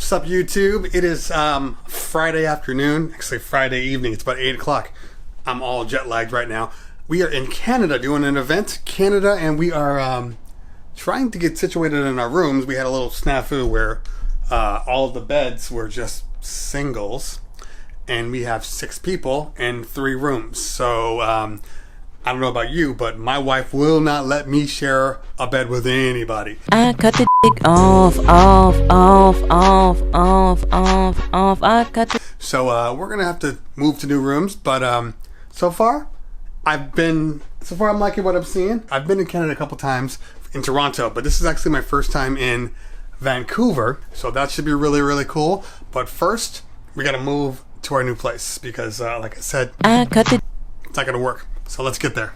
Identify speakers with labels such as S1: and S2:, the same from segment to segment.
S1: What's up, YouTube? It is Friday afternoon, actually Friday evening. It's about 8 o'clock. I'm all jet lagged right now. We are in Canada doing an event, and we are trying to get situated in our rooms. We had a little snafu where all of the beds were just singles, and we have 6 people in 3 rooms. So I don't know about you, but my wife will not let me share a bed with anybody.
S2: I cut the dick off. I cut the...
S1: So we're gonna have to move to new rooms, but so far I'm liking what I'm seeing. I've been in Canada a couple times, in Toronto, but this is actually my first time in Vancouver, so that should be really, really cool. But first, we gotta move to our new place because, like I said, it's not gonna work. So let's get there.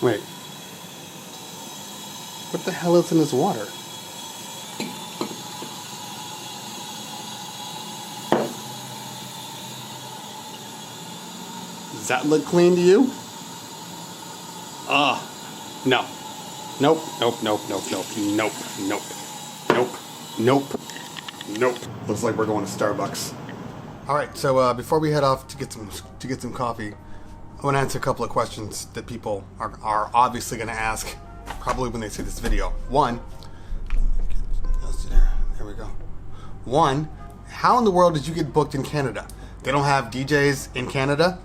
S1: Wait. What the hell is in this water? Does that look clean to you? No. Nope. Looks like we're going to Starbucks. All right, so before we head off to get some coffee, I want to answer a couple of questions that people are obviously going to ask probably when they see this video. One, there we go. One, how in the world did you get booked in Canada? They don't have DJs in Canada?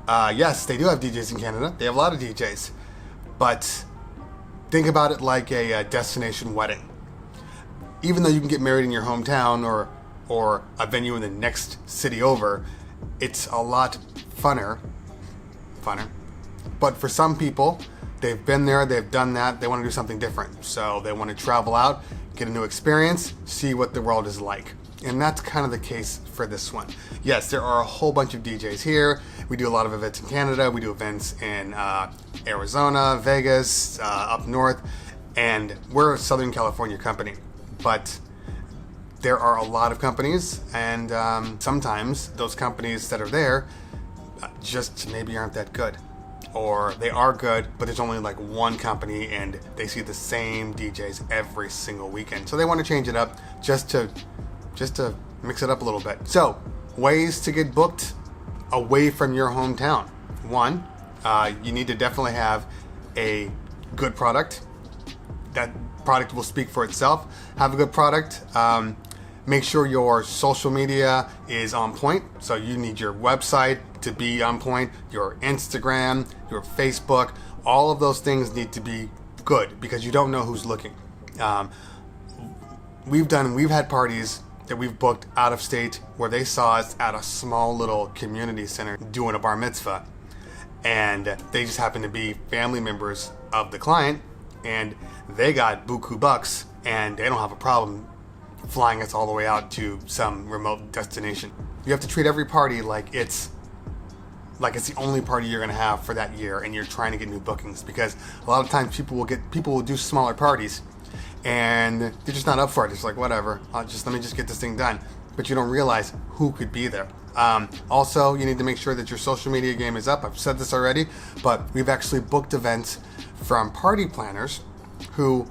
S1: Yes, they do have DJs in Canada. They have a lot of DJs. But think about it like a destination wedding. Even though you can get married in your hometown or a venue in the next city over, it's a lot funner. But for some people, they've been there, they've done that, they want to do something different. So they want to travel out, get a new experience, see what the world is like. And that's kind of the case for this one. Yes, there are a whole bunch of DJs here. We do a lot of events in Canada. We do events in Arizona, Vegas, up north. And we're a Southern California company. But there are a lot of companies, and sometimes those companies that are there just maybe aren't that good, or they are good but there's only like one company and they see the same DJs every single weekend, so they want to change it up just to mix it up a little bit. So ways to get booked away from your hometown. One, you need to definitely have a good product. That product will speak for itself. Have a good product. Make sure your social media is on point. So you need your website to be on point, your Instagram, your Facebook, all of those things need to be good because you don't know who's looking. We've had parties that we've booked out of state where they saw us at a small little community center doing a bar mitzvah, and they just happened to be family members of the client, and they got buku bucks, and they don't have a problem flying us all the way out to some remote destination. You have to treat every party like it's the only party you're going to have for that year, and you're trying to get new bookings, because a lot of times people will do smaller parties and they're just not up for it. It's like, whatever, let me just get this thing done. But you don't realize who could be there. Also, you need to make sure that your social media game is up. I've said this already, but we've actually booked events from party planners who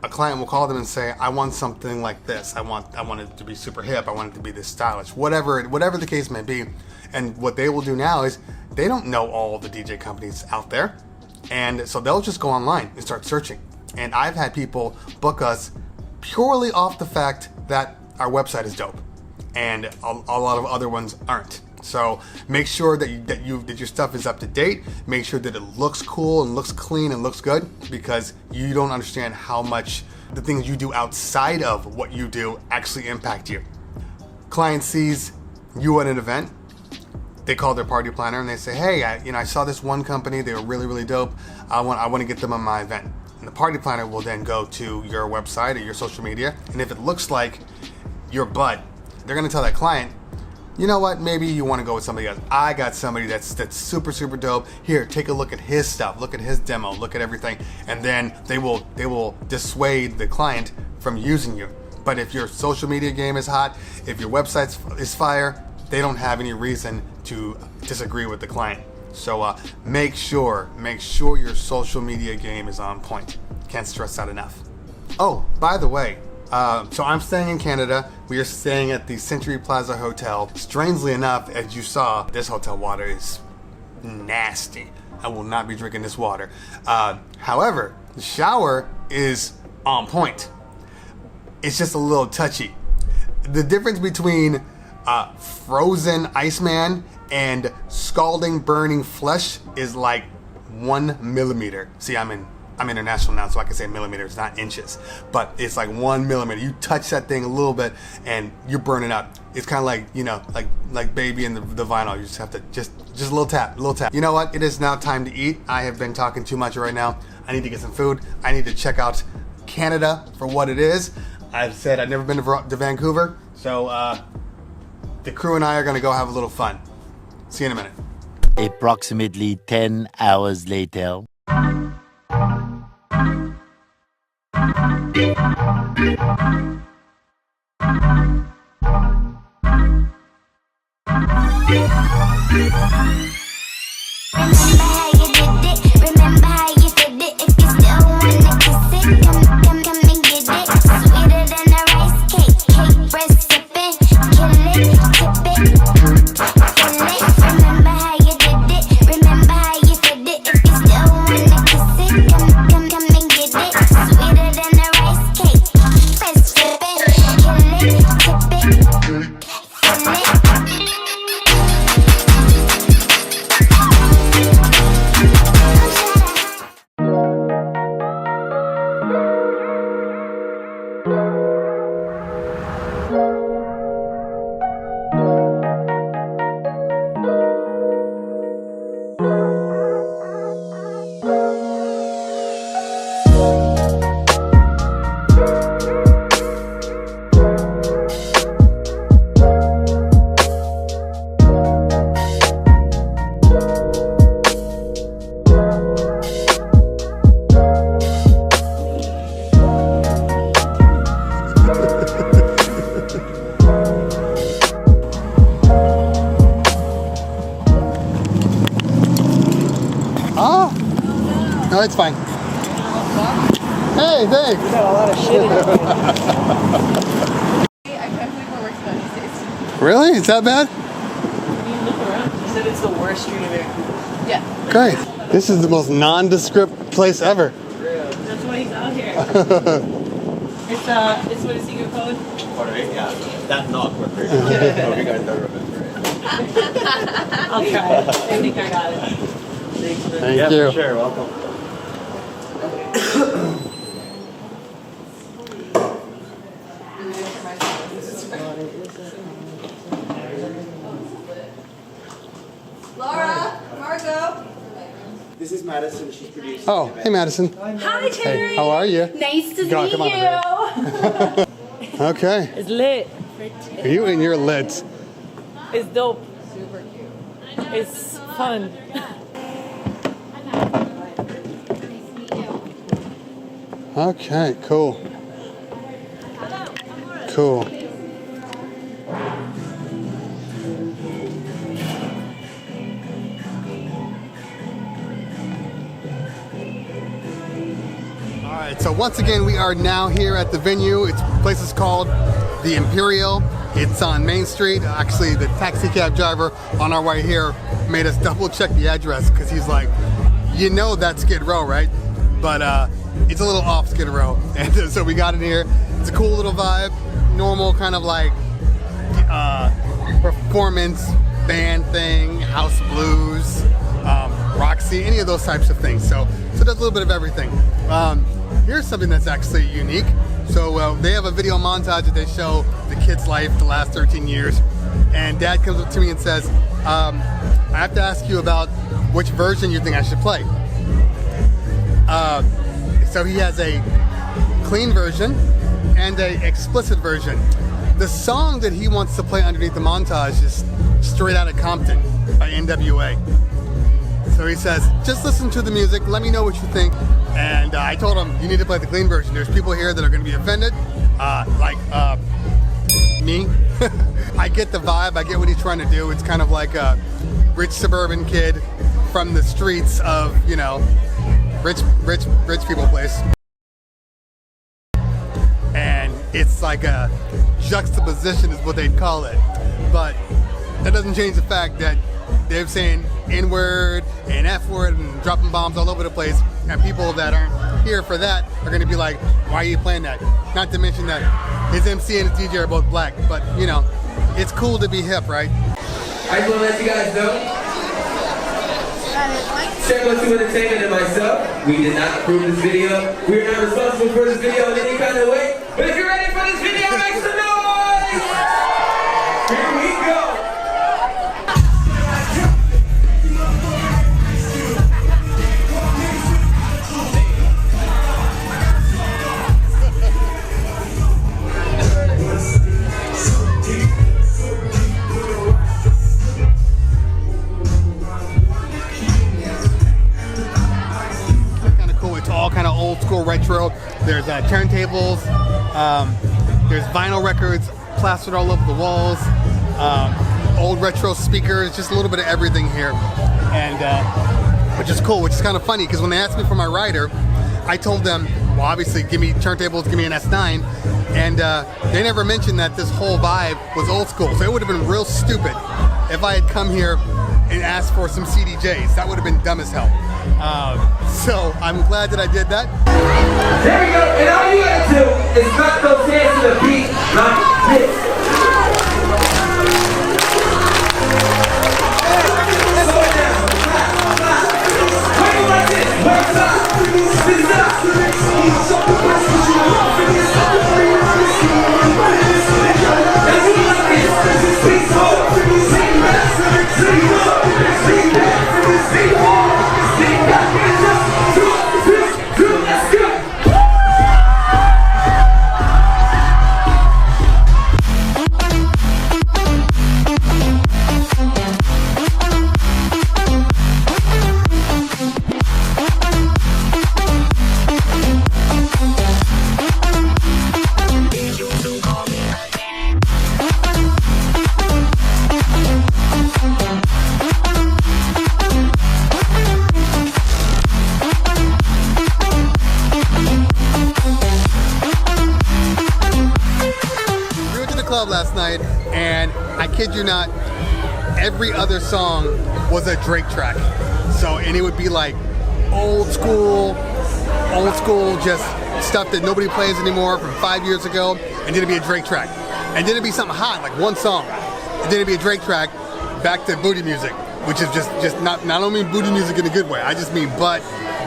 S1: a client will call them and say, I want something like this. I want it to be super hip. I want it to be this stylish, whatever the case may be. And what they will do now is they don't know all the DJ companies out there. And so they'll just go online and start searching. And I've had people book us purely off the fact that our website is dope, and a lot of other ones aren't. So make sure that your stuff is up to date. Make sure that it looks cool and looks clean and looks good, because you don't understand how much the things you do outside of what you do actually impact you. Client sees you at an event, they call their party planner and they say, hey, I saw this one company, they were really, really dope. I want to get them on my event. And the party planner will then go to your website or your social media, and if it looks like your butt, they're going to tell that client, you know what, maybe you want to go with somebody else. I got somebody that's super, super dope. Here, take a look at his stuff, look at his demo, look at everything, and then they will dissuade the client from using you. But if your social media game is hot, if your website is fire, they don't have any reason to disagree with the client. So make sure your social media game is on point. Can't stress that enough. Oh, by the way, so I'm staying in Canada. We are staying at the Century Plaza Hotel. Strangely enough, as you saw, this hotel water is nasty. I will not be drinking this water. However, the shower is on point. It's just a little touchy. The difference between frozen Iceman and scalding, burning flesh is like 1 millimeter. See, I'm international now, so I can say millimeters, not inches. But it's like 1 millimeter. You touch that thing a little bit, and you're burning up. It's kind of like, like Baby and the vinyl. You just have to just a little tap. You know what? It is now time to eat. I have been talking too much right now. I need to get some food. I need to check out Canada for what it is. I've said I've never been to Vancouver, so the crew and I are going to go have a little fun. See you in a minute.
S3: Approximately 10 hours later.
S4: Remember how you did it. If you still wanna kiss it, come and get it. Sweeter than a rice cake, cake bread sipping. Kill it, tip it, kill it. Remember how you did it. Remember how you did it. If you still wanna kiss it, come and get it. Sweeter than a rice cake, bread sipping. Kill it, tip it, kill it.
S1: No, it's fine. Hey, thanks.
S5: We got a lot of shit in here. I can't believe we're working on these days.
S1: Really? Is that bad?
S5: Look around. He said it's the worst street in Vancouver. Yeah.
S1: Great. This is the most nondescript place ever.
S5: That's why he's out here. It's what a secret code.
S6: Alright, yeah. That knock was very good. Hope you guys don't remember it.
S5: I'll try it. I think I got it. Thanks, man.
S1: Thank
S6: Yeah,
S1: you.
S6: for sure. Welcome.
S5: Laura, Marco.
S6: This is Madison. She's producing.
S1: Oh, hey, Madison.
S7: Hi, Terry.
S1: Hey, how are you?
S7: Nice to
S1: Go on,
S7: meet
S1: come on
S7: you.
S1: Okay.
S5: It's lit.
S1: You and your lit.
S5: It's dope. Super cute. It's fun.
S1: Okay, cool. Cool. Alright, so once again we are now here at the venue. The place is called the Imperial. It's on Main Street. Actually, the taxi cab driver on our way here made us double check the address because he's like, you know that's Skid Row, right? But it's a little off Skid Row, and so we got in here. It's a cool little vibe, normal kind of like performance band thing, house blues, Roxy, any of those types of things. So it does a little bit of everything. Here's something that's actually unique. So they have a video montage that they show the kid's life the last 13 years. And Dad comes up to me and says, I have to ask you about which version you think I should play. So he has a clean version and a explicit version. The song that he wants to play underneath the montage is Straight Outta Compton by NWA. So he says, just listen to the music, let me know what you think. And I told him, you need to play the clean version. There's people here that are going to be offended, me. I get the vibe, I get what he's trying to do. It's kind of like a rich suburban kid from the streets of, you know, rich people place. And it's like a juxtaposition is what they'd call it. But that doesn't change the fact that they're saying N-word and F-word and dropping bombs all over the place, and people that aren't here for that are going to be like, why are you playing that? Not to mention that his MC and his DJ are both black, but you know, it's cool to be hip, right?
S7: I just want to let you guys know, Shameless to Entertainment and myself, we did not approve this video. We are not responsible for this video in any kind of way, but if you're ready for this video, make some noise! Here we go!
S1: Old school retro. There's turntables, there's vinyl records plastered all over the walls, old retro speakers, just a little bit of everything here, and which is cool, which is kind of funny because when they asked me for my rider, I told them, well, obviously give me turntables, give me an S9, and they never mentioned that this whole vibe was old school, so it would have been real stupid if I had come here and asked for some CDJs. That would have been dumb as hell. So I'm glad that I did that.
S7: There we go, and all you gotta do is knock those hands to the beat like this. Slow it down. Wait like this. Wait up. Spin it up. Now do it like this. Speak slow. Sing back. Sing up. Sing back. Sing more. Sing back. Let's go.
S1: Last night, and I kid you not, every other song was a Drake track. So, and it would be like old school, just stuff that nobody plays anymore from 5 years ago, and then it'd be a Drake track. And then it'd be something hot, like one song. And then it'd be a Drake track back to booty music, which is just not, I don't mean booty music in a good way. I just mean butt,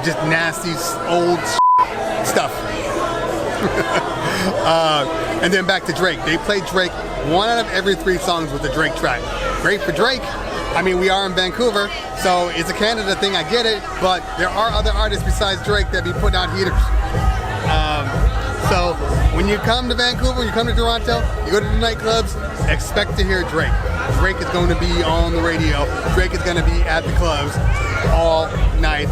S1: just nasty, old stuff. And then back to Drake. They played Drake 1 out of every 3 songs with the Drake track. Great for Drake. I mean, we are in Vancouver, so it's a Canada thing, I get it, but there are other artists besides Drake that be putting out heaters. So when you come to Vancouver, you come to Toronto, you go to the nightclubs, expect to hear Drake. Drake is going to be on the radio. Drake is going to be at the clubs all night